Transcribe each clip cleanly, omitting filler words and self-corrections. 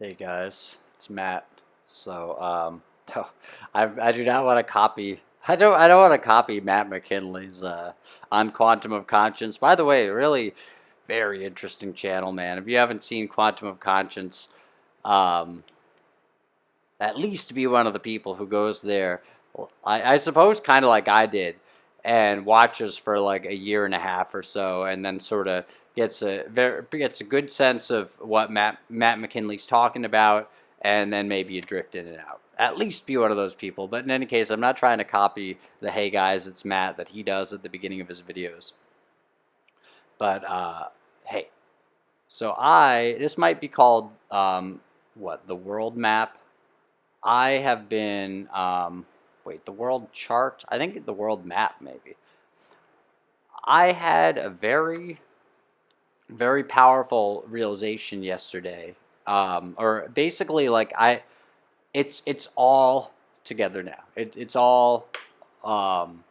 Hey guys, it's Matt. So, I do not want to copy. I don't want to copy Matt McKinley's on Quantum of Conscience. By the way, really very interesting channel, man. If you haven't seen Quantum of Conscience, um, at least be one of the people who goes there. Well, I suppose kind of like I did, and watches for like a year and a half or so, and then sort of gets a good sense of what Matt McKinley's talking about, and then maybe you drift in and out. At least be one of those people. But in any case, I'm not trying to copy the "Hey guys, it's Matt" that he does at the beginning of his videos. But hey, so this might be called what, the world map. I have been, wait, the world chart? I think the world map, maybe. I had a very, very powerful realization yesterday. Or basically, it's all together now. Um,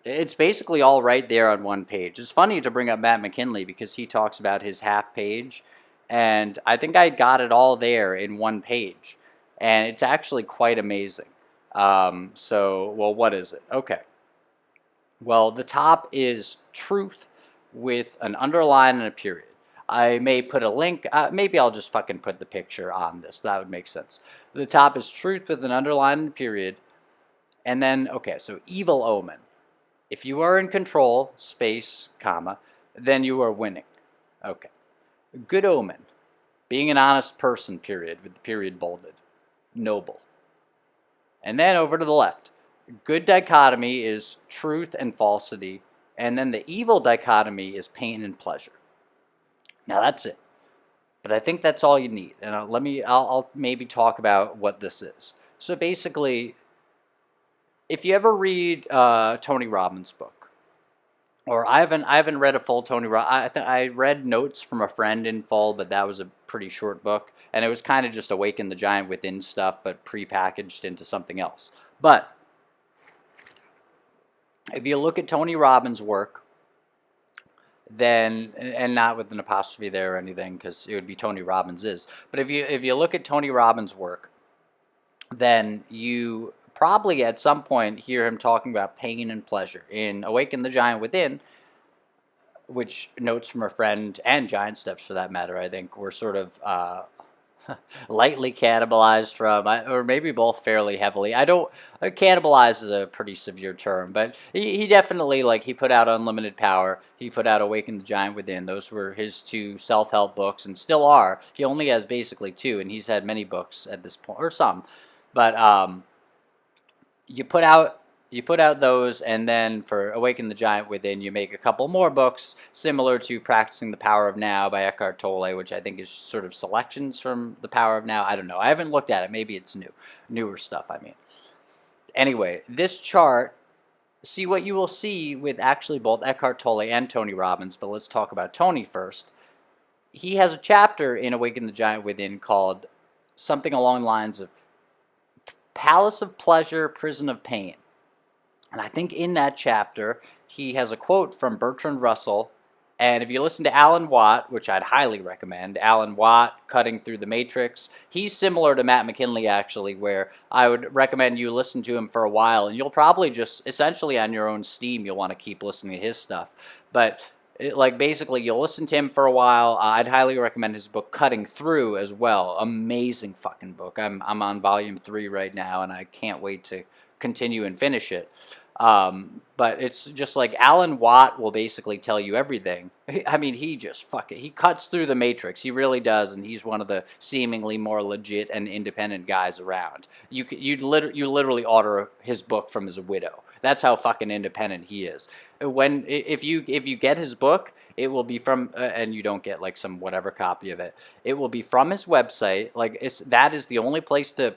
it's basically all right there on one page. It's funny to bring up Matt McKinley because he talks about his half page, and I think I got it all there in one page, and it's actually quite amazing. Well, what is it? Okay. Well, the top is truth with an underline and a period. I may put a link. Maybe I'll just fucking put the picture on this. That would make sense. The top is truth with an underline and a period. And then, okay, so evil omen. If you are in control, space, comma, then you are winning. Okay. Good omen. Being an honest person, period, with the period bolded. Noble. And then over to the left. Good dichotomy is truth and falsity. And then the evil dichotomy is pain and pleasure. Now that's it. But I think that's all you need. And I'll maybe talk about what this is. So basically, if you ever read Tony Robbins' book, or I haven't read a full Tony Robbins. I read notes from a friend in full, but that was a pretty short book, and it was kind of just Awaken the Giant Within stuff, but prepackaged into something else. But if you look at Tony Robbins' work, then, and not with an apostrophe there or anything, because it would be Tony Robbins is. But if you look at Tony Robbins' work, then you probably at some point hear him talking about pain and pleasure. In Awaken the Giant Within, which notes from a friend and Giant Steps for that matter, I think, were sort of lightly cannibalized from, or maybe both fairly heavily. I don't, cannibalize is a pretty severe term, but he definitely, like, he put out Unlimited Power, he put out Awaken the Giant Within. Those were his two self-help books, and still are. He only has basically two, and he's had many books at this point, or some. But you put out those, and then for Awaken the Giant Within, you make a couple more books similar to Practicing the Power of Now by Eckhart Tolle, which I think is sort of selections from The Power of Now. I don't know. I haven't looked at it. Maybe it's newer stuff, I mean. Anyway, this chart, see what you will see with actually both Eckhart Tolle and Tony Robbins, but let's talk about Tony first. He has a chapter in Awaken the Giant Within called something along the lines of Palace of Pleasure, Prison of Pain. And I think in that chapter, he has a quote from Bertrand Russell. And if you listen to Alan Watt, which I'd highly recommend, Alan Watt, Cutting Through the Matrix, he's similar to Matt McKinley, actually, where I would recommend you listen to him for a while, and you'll probably just, essentially on your own steam, you'll want to keep listening to his stuff. But basically, you'll listen to him for a while. I'd highly recommend his book Cutting Through as well. Amazing fucking book. I'm on volume 3 right now, and I can't wait to continue and finish it. But it's just like Alan Watt will basically tell you everything. I mean, he just he cuts through the matrix. He really does, and he's one of the seemingly more legit and independent guys around. You literally order his book from his widow. That's how fucking independent he is. If you get his book, it will be from and you don't get like some whatever copy of it. It will be from his website. Like that is the only place to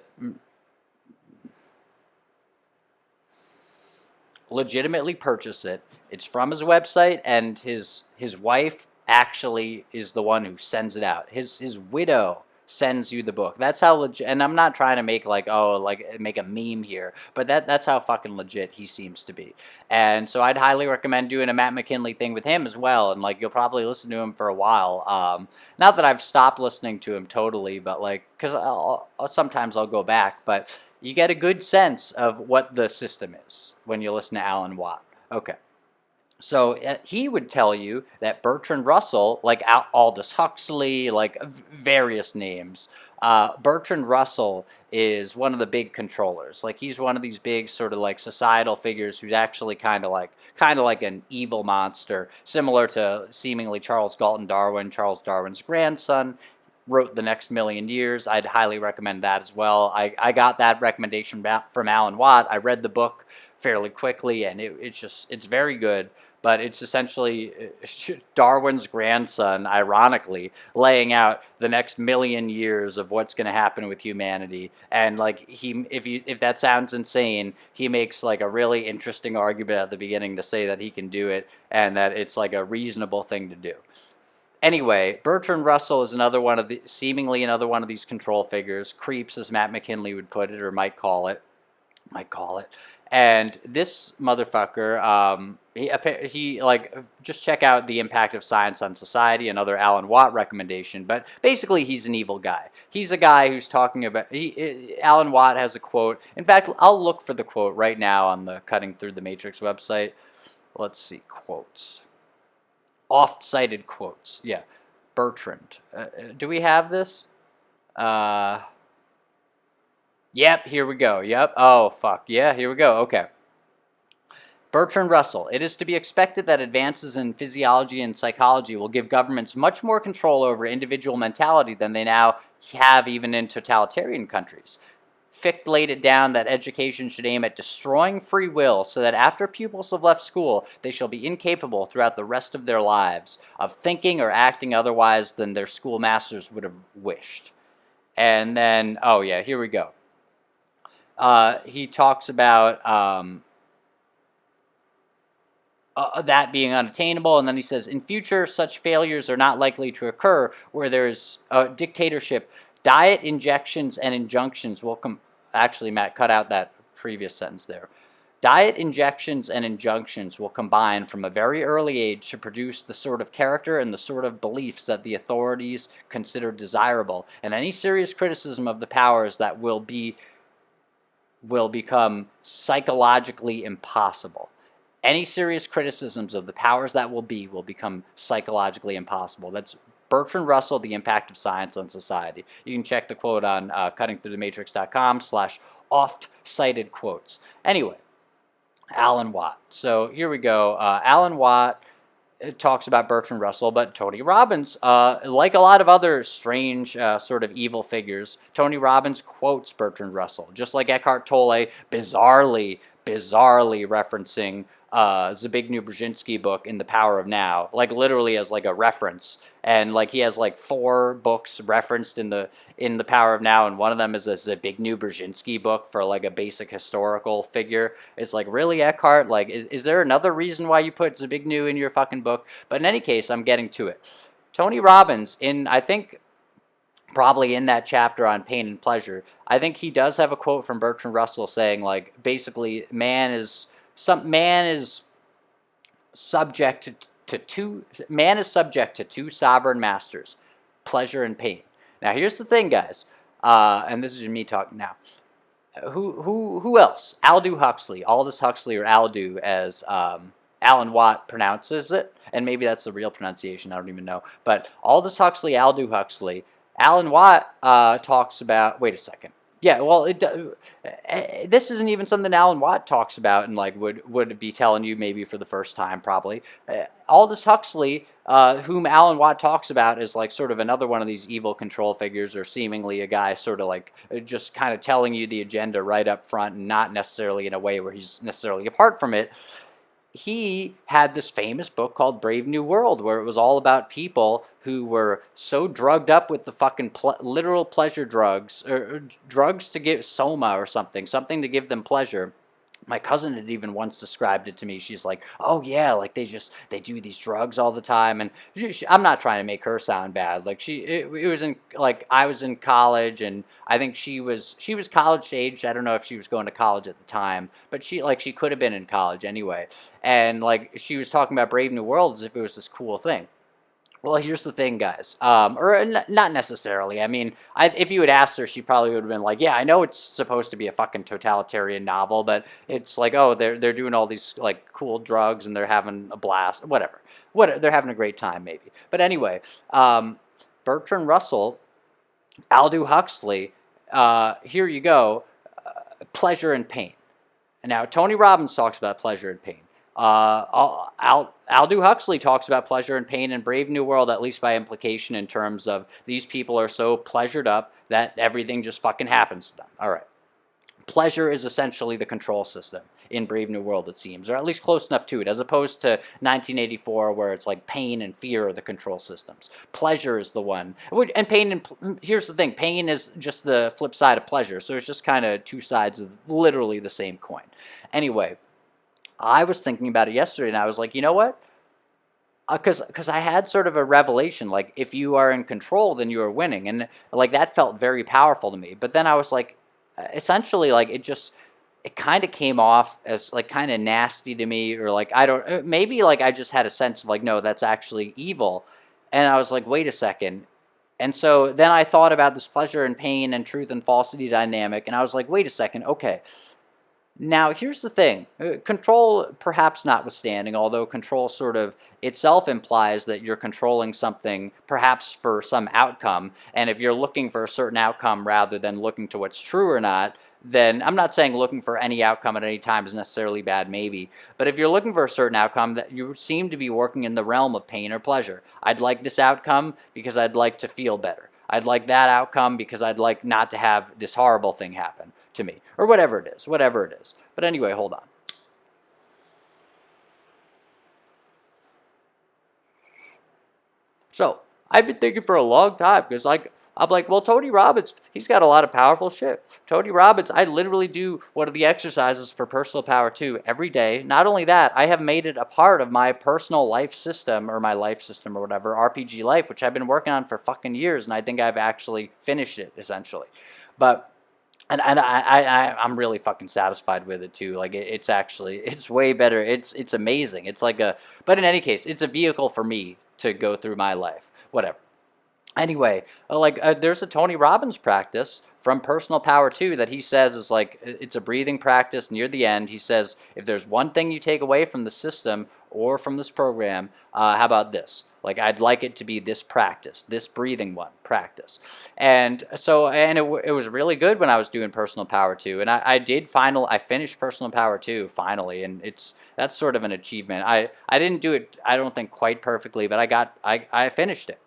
legitimately purchase it. It's from his website, and his wife actually is the one who sends it out. His widow sends you the book. That's how legit, and I'm not trying to make like, oh, like make a meme here, but that's how fucking legit he seems to be. And so I'd highly recommend doing a Matt McKinley thing with him as well, and like you'll probably listen to him for a while. Not that I've stopped listening to him totally, but like, because sometimes I'll go back, but you get a good sense of what the system is when you listen to Alan Watt. Okay. So he would tell you that Bertrand Russell, like Aldous Huxley, like various names, Bertrand Russell is one of the big controllers. Like he's one of these big sort of like societal figures who's actually kind of like an evil monster, similar to seemingly Charles Galton Darwin, Charles Darwin's grandson. Wrote The Next Million Years. I'd highly recommend that as well. I got that recommendation from Alan Watt. I read the book fairly quickly, and it's very good. But it's essentially Darwin's grandson, ironically, laying out the next million years of what's going to happen with humanity. And like if that sounds insane, he makes like a really interesting argument at the beginning to say that he can do it and that it's like a reasonable thing to do. Anyway, Bertrand Russell is seemingly another one of these control figures, creeps as Matt McKinley would put it, or might call it. And this motherfucker, he like, just check out The Impact of Science on Society, another Alan Watt recommendation. But basically, he's an evil guy. He's a guy who's talking about. Alan Watt has a quote. In fact, I'll look for the quote right now on the Cutting Through the Matrix website. Let's see, quotes. Oft-cited quotes. Yeah. Bertrand. Do we have this? Yep, here we go. Yep. Oh, fuck. Yeah, here we go. Okay. Bertrand Russell. It is to be expected that advances in physiology and psychology will give governments much more control over individual mentality than they now have even in totalitarian countries. Fichte laid it down that education should aim at destroying free will so that after pupils have left school, they shall be incapable throughout the rest of their lives of thinking or acting otherwise than their schoolmasters would have wished. And then, oh yeah, here we go. He talks about that being unattainable, and then he says, in future, such failures are not likely to occur where there's a dictatorship. Diet injections and injunctions will actually, Matt, cut out that previous sentence there. Diet injections and injunctions will combine from a very early age to produce the sort of character and the sort of beliefs that the authorities consider desirable, and any serious criticism of the powers that will become psychologically impossible. Any serious criticisms of the powers that will become psychologically impossible. That's Bertrand Russell, The Impact of Science on Society. You can check the quote on cuttingthroughthematrix.com/oft-cited quotes. Anyway, Alan Watt. So here we go. Alan Watt talks about Bertrand Russell, but Tony Robbins, like a lot of other strange sort of evil figures, Tony Robbins quotes Bertrand Russell, just like Eckhart Tolle, bizarrely referencing Zbigniew Brzezinski book in The Power of Now, like literally as like a reference, and like he has like 4 books referenced in the Power of Now, and one of them is a Zbigniew Brzezinski book for like a basic historical figure. It's like, really, Eckhart? Like, is there another reason why you put Zbigniew in your fucking book? But in any case, I'm getting to it. Tony Robbins, I think probably in that chapter on pain and pleasure, I think he does have a quote from Bertrand Russell saying, like, basically, man is subject to two sovereign masters, pleasure and pain. Now here's the thing, guys, and this is me talking now. Who else? Aldous Huxley, or Aldous, as Alan Watt pronounces it, and maybe that's the real pronunciation. I don't even know. But Aldous Huxley, Alan Watt talks about. Wait a second. Yeah, well, this isn't even something Alan Watt talks about and like would be telling you maybe for the first time, probably. Aldous Huxley, whom Alan Watt talks about, is like sort of another one of these evil control figures, or seemingly a guy sort of like just kind of telling you the agenda right up front and not necessarily in a way where he's necessarily apart from it. He had this famous book called Brave New World, where it was all about people who were so drugged up with the fucking literal pleasure drugs, or drugs to give soma or something to give them pleasure, My cousin had even once described it to me. She's like, "Oh yeah, like they do these drugs all the time." And I'm not trying to make her sound bad. Like it was in like I was in college, and I think she was college age. I don't know if she was going to college at the time, but she could have been in college anyway. And like she was talking about Brave New World as if it was this cool thing. Well, here's the thing, guys. Not necessarily. I mean, if you had asked her, she probably would have been like, "Yeah, I know it's supposed to be a fucking totalitarian novel, but it's like, oh, they're doing all these like cool drugs and they're having a blast, whatever. What they're having a great time, maybe." But anyway, Bertrand Russell, Aldous Huxley. Here you go. Pleasure and pain. And now, Tony Robbins talks about pleasure and pain. Aldous Huxley talks about pleasure and pain in Brave New World, at least by implication, in terms of these people are so pleasured up that everything just fucking happens to them. All right. Pleasure is essentially the control system in Brave New World, it seems, or at least close enough to it, as opposed to 1984, where it's like pain and fear are the control systems. Pleasure is the one. And pain, here's the thing, pain is just the flip side of pleasure, so it's just kind of two sides of literally the same coin. Anyway, I was thinking about it yesterday, and I was like, you know what? Because I had sort of a revelation, like, if you are in control, then you are winning. And, like, that felt very powerful to me. But then I was like, essentially, like, it kind of came off as, like, kind of nasty to me, or, like, I don't, maybe, like, I just had a sense of, like, no, that's actually evil. And I was like, wait a second. And so then I thought about this pleasure and pain and truth and falsity dynamic, and I was like, wait a second, okay. Now, here's the thing. Control, perhaps notwithstanding, although control sort of itself implies that you're controlling something, perhaps for some outcome, and if you're looking for a certain outcome rather than looking to what's true or not, then I'm not saying looking for any outcome at any time is necessarily bad, maybe, but if you're looking for a certain outcome, that you seem to be working in the realm of pain or pleasure. I'd like this outcome because I'd like to feel better. I'd like that outcome because I'd like not to have this horrible thing happen to me, or whatever it is, whatever it is. But anyway, hold on. So I've been thinking for a long time, because like I'm like, well, Tony Robbins, he's got a lot of powerful shit. Tony Robbins, I literally do one of the exercises for personal power too every day. Not only that, I have made it a part of my personal life system, or my life system, or whatever, RPG life, which I've been working on for fucking years, and I think I've actually finished it essentially. But I'm really fucking satisfied with it too. Like it's actually, it's way better. It's amazing. It's like but in any case, it's a vehicle for me to go through my life. Whatever. Anyway, there's a Tony Robbins practice from Personal Power 2 that he says is like, it's a breathing practice near the end. He says, if there's one thing you take away from the system or from this program, how about this? Like, I'd like it to be this practice, this breathing one practice. And so, it was really good when I was doing Personal Power 2. And I finished Personal Power 2 finally. And that's sort of an achievement. I didn't do it, I don't think, quite perfectly, but I finished it.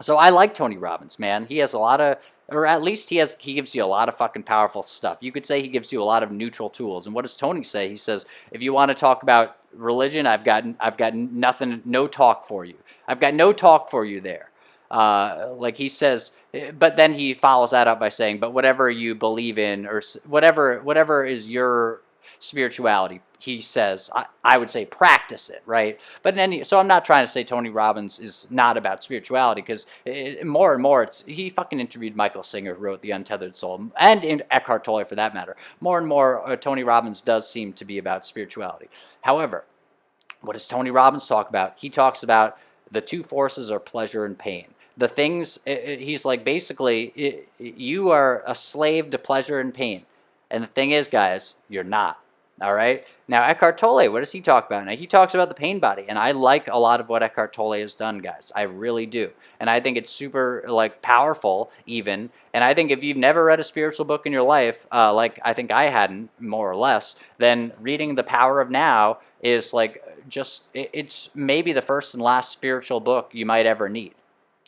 So I like Tony Robbins, man. He has a lot of, or at least he gives you a lot of fucking powerful stuff. You could say he gives you a lot of neutral tools. And what does Tony say? He says, if you want to talk about religion, I've got nothing, no talk for you. I've got no talk for you there. Like he says, but then he follows that up by saying, but whatever you believe in, or whatever is your spirituality, he says, I would say practice it, right? But so I'm not trying to say Tony Robbins is not about spirituality, because more and more, he fucking interviewed Michael Singer, who wrote The Untethered Soul, and Eckhart Tolle for that matter. More and more, Tony Robbins does seem to be about spirituality. However, what does Tony Robbins talk about? He talks about the two forces are pleasure and pain. The things, he's like, basically, you are a slave to pleasure and pain. And the thing is, guys, you're not. All right? Now, Eckhart Tolle, what does he talk about? Now, he talks about the pain body, and I like a lot of what Eckhart Tolle has done, guys. I really do. And I think it's super, like, powerful, even. And I think if you've never read a spiritual book in your life, like I think I hadn't, more or less, then reading The Power of Now is, like, it's maybe the first and last spiritual book you might ever need.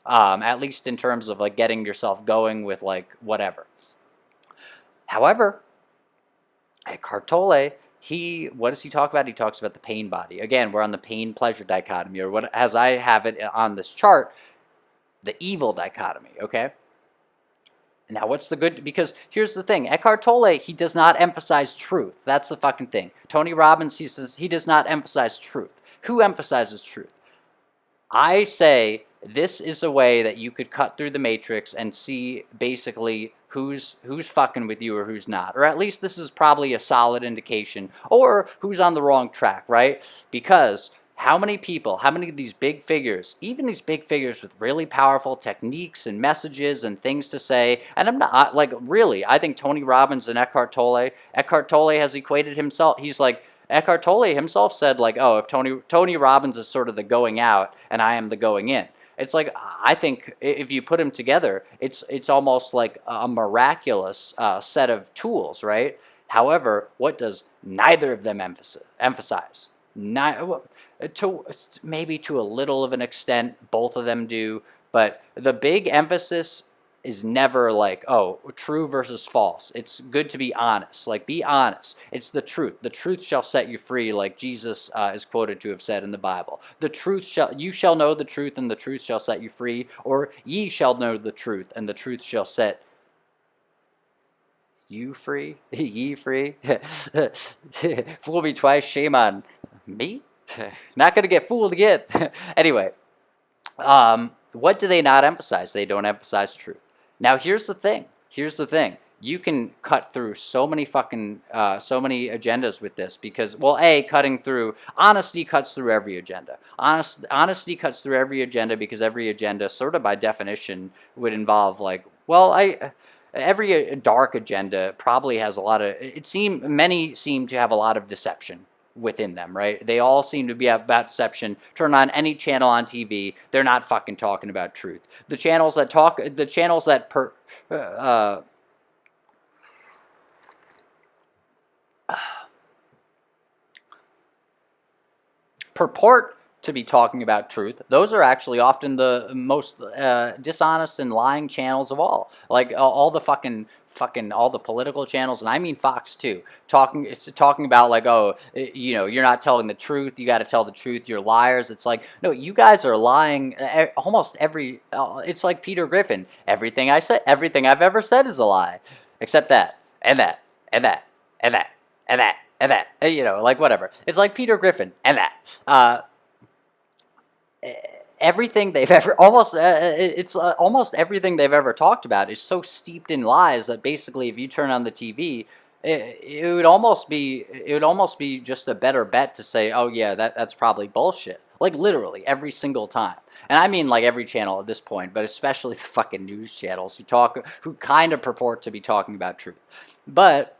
At least in terms of, like, getting yourself going with, like, whatever. However, Eckhart Tolle, what does he talk about? He talks about the pain body. Again, we're on the pain-pleasure dichotomy, or what, as I have it on this chart, the evil dichotomy, okay? Now, what's the good? Because here's the thing: Eckhart Tolle, he does not emphasize truth. That's the fucking thing. Tony Robbins, he says he does not emphasize truth. Who emphasizes truth? I say this is a way that you could cut through the matrix and see basically who's fucking with you or who's not. Or at least this is probably a solid indication, or who's on the wrong track, right? Because how many people, how many of these big figures, even these big figures with really powerful techniques and messages and things to say, and I'm not, like, really, I think Tony Robbins and Eckhart Tolle has equated himself, he's like, Eckhart Tolle himself said, like, oh, if Tony Robbins is sort of the going out and I am the going in. It's like, I think if you put them together, it's almost like a miraculous set of tools, right? However, what does neither of them emphasize? To maybe to a little of an extent, both of them do, but the big emphasis is never like, oh, true versus false. It's good to be honest. Like, be honest. It's the truth. The truth shall set you free, like Jesus is quoted to have said in the Bible. You shall know the truth, and the truth shall set you free, or ye shall know the truth, and the truth shall set you free, ye free. Fool me twice, shame on me. Not gonna get fooled again. Anyway, what do they not emphasize? They don't emphasize truth. Now, here's the thing. You can cut through so many agendas with this because, well, cutting through, honesty cuts through every agenda. Honesty cuts through every agenda because every agenda, sort of by definition, would involve, like, well, every dark agenda probably has a lot of, many seem to have a lot of deception within them, right? They all seem to be about deception. Turn on any channel on TV, they're not fucking talking about truth. The channels that purport to be talking about truth, those are actually often the most dishonest and lying channels of all. Like all the fucking all the political channels, and I mean Fox too, talking about, like, oh, you're not telling the truth, you got to tell the truth, you're liars. It's like, no, you guys are lying almost every, it's like Peter Griffin, everything I've ever said is a lie, except that, and that, and that, and that, and that, and that, like, whatever. It's like Peter Griffin, and that. Everything they've ever almost everything they've ever talked about is so steeped in lies that basically, if you turn on the TV, it would almost be just a better bet to say, oh yeah, that's probably bullshit. Like, literally every single time. And I mean, like, every channel at this point, but especially the fucking news channels who kind of purport to be talking about truth. But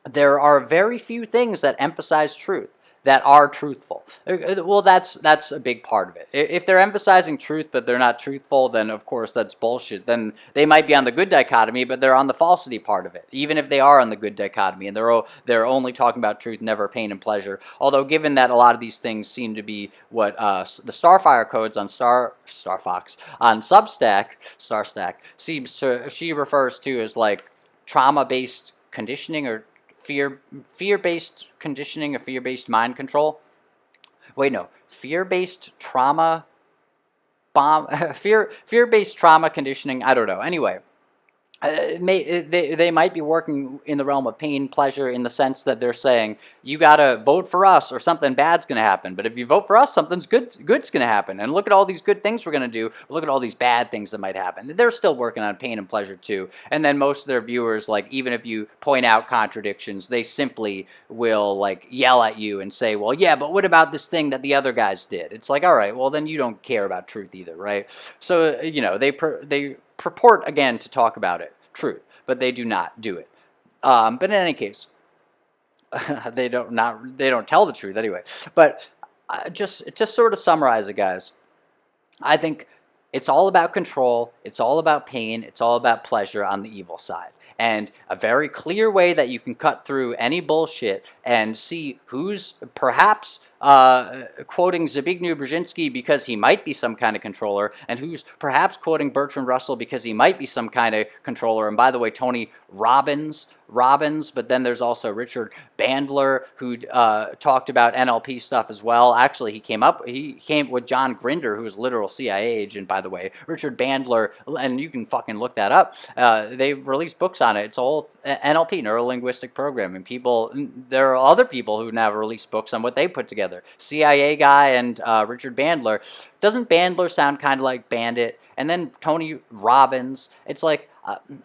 there are very few things that emphasize truth, that are truthful. Well, that's a big part of it. If they're emphasizing truth but they're not truthful, then of course that's bullshit. Then they might be on the good dichotomy, but they're on the falsity part of it. Even if they are on the good dichotomy and they're only talking about truth, never pain and pleasure. Although, given that a lot of these things seem to be what the Starfire codes on Starfox on Starstack she refers to as, like, trauma-based conditioning, or fear-based conditioning, or fear-based mind control. Wait, no, fear-based trauma fear-based trauma conditioning. I don't know. Anyway, they might be working in the realm of pain, pleasure, in the sense that they're saying, you gotta vote for us or something bad's gonna happen. But if you vote for us, something's good's gonna happen. And look at all these good things we're gonna do. Look at all these bad things that might happen. They're still working on pain and pleasure too. And then most of their viewers, like, even if you point out contradictions, they simply will, like, yell at you and say, well, yeah, but what about this thing that the other guys did? It's like, all right, well, then you don't care about truth either, right? So they purport again to talk about truth, but they do not do it. But in any case, they don't tell the truth anyway. But just to sort of summarize it, guys, I think it's all about control, it's all about pain, it's all about pleasure on the evil side. And a very clear way that you can cut through any bullshit and see who's perhaps quoting Zbigniew Brzezinski because he might be some kind of controller, and who's perhaps quoting Bertrand Russell because he might be some kind of controller. And by the way, Tony Robbins, but then there's also Richard Bandler, who talked about NLP stuff as well. Actually, he came with John Grinder, who was a literal CIA agent, by the way. Richard Bandler, and you can fucking look that up. They released books on it. It's all NLP, neuro-linguistic programming. There are other people who now released books on what they put together. CIA guy and Richard Bandler. Doesn't Bandler sound kind of like Bandit? And then Tony Robbins. It's like,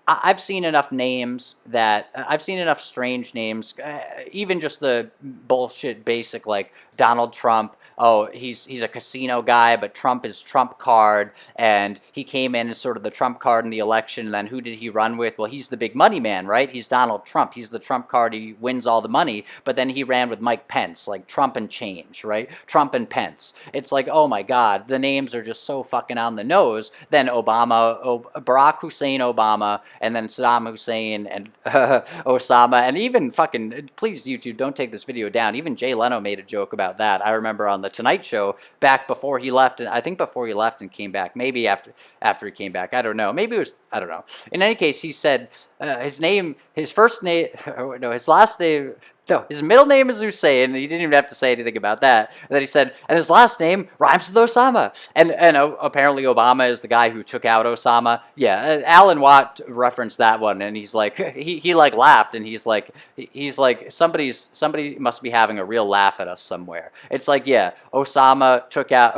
I've seen enough names I've seen enough strange names, even just the bullshit basic like Donald Trump. Oh, he's a casino guy, but Trump is Trump card, and he came in as sort of the Trump card in the election. And then who did he run with? Well, he's the big money man, right? He's Donald Trump. He's the Trump card. He wins all the money. But then he ran with Mike Pence, like Trump and change, right? Trump and Pence. It's like, oh my God, the names are just so fucking on the nose. Then Barack Hussein Obama, and then Saddam Hussein and Osama, and even fucking, please YouTube, don't take this video down. Even Jay Leno made a joke about that. I remember on the Tonight Show back before he left, and I think before he left and came back, maybe after he came back, I don't know. Maybe it was, I don't know. In any case, he said his last name. No, his middle name is Hussein, and he didn't even have to say anything about that. And then he said, and his last name rhymes with Osama. And apparently Obama is the guy who took out Osama. Yeah, Alan Watt referenced that one, and he's like, he like laughed, and he's like, somebody must be having a real laugh at us somewhere. It's like, yeah, Osama took out,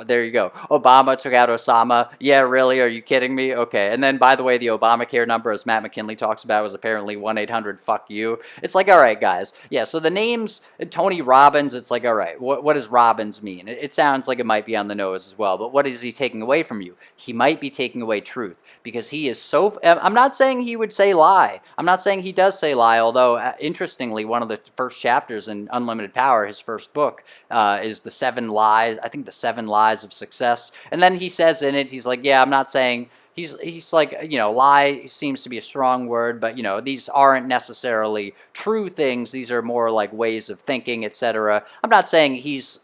there you go, Obama took out Osama. Yeah, really? Are you kidding me? Okay. And then, by the way, the Obamacare number, as Matt McKinley talks about, was apparently 1-800-FUCK-YOU. It's like, all right, guys. Yeah, so the names, Tony Robbins, it's like, all right, what does Robbins mean? It sounds like it might be on the nose as well, but what is he taking away from you? He might be taking away truth, because he is so, I'm not saying he would say lie. I'm not saying he does say lie, although, interestingly, one of the first chapters in Unlimited Power, his first book, is the 7 lies, I think the 7 lies of success, and then he says in it, he's like, yeah, I'm not saying, he's like, lie seems to be a strong word, but, these aren't necessarily true things. These are more like ways of thinking, etc. I'm not saying he's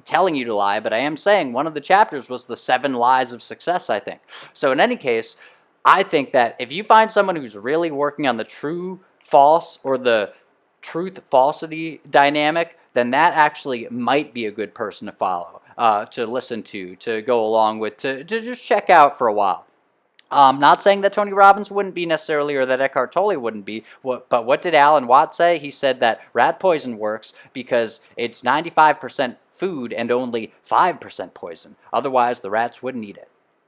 telling you to lie, but I am saying one of the chapters was the 7 lies of success, I think. So in any case, I think that if you find someone who's really working on the true false or the truth falsity dynamic, then that actually might be a good person to follow. To listen to go along with, to just check out for a while. Not saying that Tony Robbins wouldn't be necessarily, or that Eckhart Tolle wouldn't be, but what did Alan Watt say? He said that rat poison works because it's 95% food and only 5% poison. Otherwise, the rats wouldn't eat it.